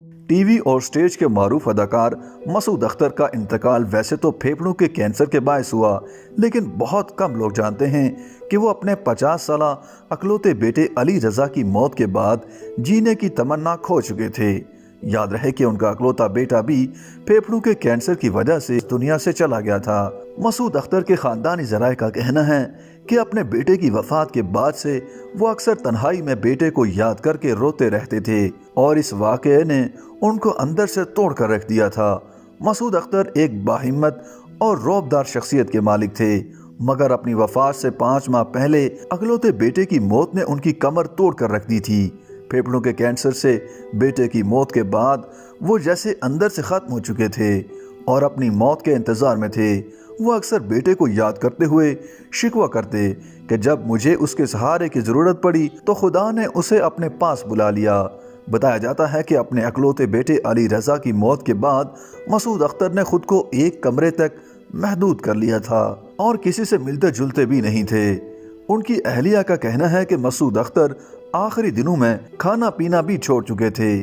T V اور stage کے معروف اداکار مسعود اختر کا انتقال ویسے تو پھیپھڑوں کے کینسر کے باعث ہوا، لیکن بہت کم لوگ جانتے ہیں کہ وہ اپنے 50 سالہ اکلوتے بیٹے علی رضا کی موت کے بعد جینے کی تمنا کھو چکے تھے۔ یاد رہے کہ ان کا اکلوتا بیٹا بھی پھیپھڑوں کے کینسر کی وجہ سے اس دنیا سے چلا گیا تھا۔ مسعود اختر کے خاندانی ذرائع کا کہنا ہے کہ اپنے بیٹے کی وفات کے بعد سے وہ اکثر تنہائی میں بیٹے کو یاد کر کے روتے رہتے تھے اور اس واقعے نے ان کو اندر سے توڑ کر رکھ دیا تھا۔ مسعود اختر ایک باہمت اور رعبدار شخصیت کے مالک تھے، مگر اپنی وفات سے 5 ماہ پہلے اکلوتے بیٹے کی موت نے ان کی کمر توڑ کر رکھ دی تھی۔ پھیپھڑوں کے کینسر سے بیٹے کی موت کے بعد وہ جیسے اندر سے ختم ہو چکے تھے اور اپنی موت کے انتظار میں تھے۔ وہ اکثر بیٹے کو یاد کرتے ہوئے شکوہ کرتے کہ جب مجھے اس کے سہارے کی ضرورت پڑی تو خدا نے اسے اپنے پاس بلا لیا۔ بتایا جاتا ہے کہ اپنے اکلوتے بیٹے علی رضا کی موت کے بعد مسعود اختر نے خود کو ایک کمرے تک محدود کر لیا تھا اور کسی سے ملتے جلتے بھی نہیں تھے۔ ان کی اہلیہ کا کہنا ہے کہ مسعود اختر آخری دنوں میں کھانا پینا بھی چھوڑ چکے تھے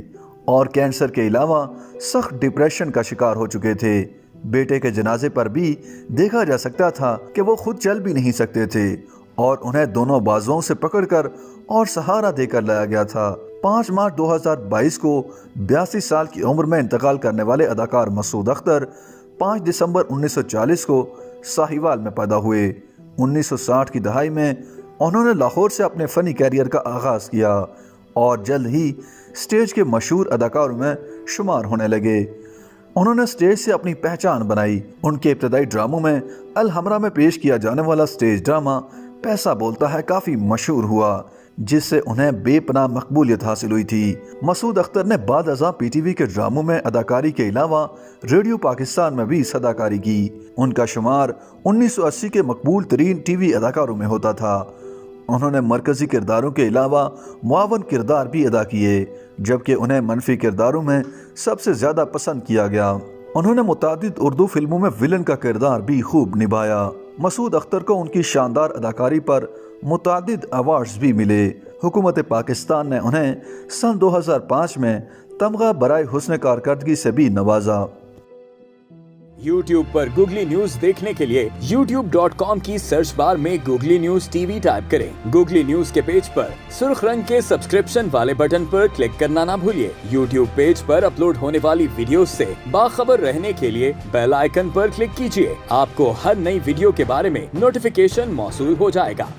اور کینسر کے علاوہ سخت ڈپریشن کا شکار ہو چکے تھے۔ بیٹے کے جنازے پر بھی دیکھا جا سکتا تھا کہ وہ خود چل بھی نہیں سکتے تھے اور انہیں دونوں بازوؤں سے پکڑ کر اور سہارا دے کر لایا گیا تھا۔ 5 مارچ 2022 کو 82 سال کی عمر میں انتقال کرنے والے اداکار مسعود اختر 5 دسمبر 1940 کو ساہیوال میں پیدا ہوئے۔ 1960 کی دہائی میں انہوں نے لاہور سے اپنے فنی کیریئر کا آغاز کیا اور جلد ہی سٹیج کے مشہور اداکاروں میں شمار ہونے لگے۔ انہوں نے سٹیج سے اپنی پہچان بنائی۔ ان کے ابتدائی ڈراموں میں الحمرا میں پیش کیا جانے والا سٹیج ڈرامہ پیسہ بولتا ہے کافی مشہور ہوا، جس سے انہیں بے پناہ مقبولیت حاصل ہوئی تھی۔ مسعود اختر نے بعد ازاں پی ٹی وی کے ڈراموں میں اداکاری کے علاوہ ریڈیو پاکستان میں بھی اداکاری کی۔ ان کا شمار 1980 کے مقبول ترین ٹی وی اداکاروں میں ہوتا تھا۔ انہوں نے مرکزی کرداروں کے علاوہ معاون کردار بھی ادا کیے، جبکہ انہیں منفی کرداروں میں سب سے زیادہ پسند کیا گیا۔ انہوں نے متعدد اردو فلموں میں ویلن کا کردار بھی خوب نبھایا۔ مسعود اختر کو ان کی شاندار اداکاری پر متعدد ایوارڈز بھی ملے۔ حکومت پاکستان نے انہیں سن 2005 میں تمغہ برائے حسن کارکردگی سے بھی نوازا۔ YouTube پر گوگلی نیوز دیکھنے کے لیے youtube.com کی سرچ بار میں googly news T V type کریں۔ گوگلی نیوز کے پیج پر سرخ رنگ کے سبسکرپشن والے بٹن پر کلک کرنا نہ بھولیے۔ YouTube پیج پر اپلوڈ ہونے والی ویڈیوز سے باخبر رہنے کے لیے بیل آئیکن پر کلک کیجیے۔ آپ کو ہر نئی ویڈیو کے بارے میں نوٹیفیکیشن موصول ہو جائے گا۔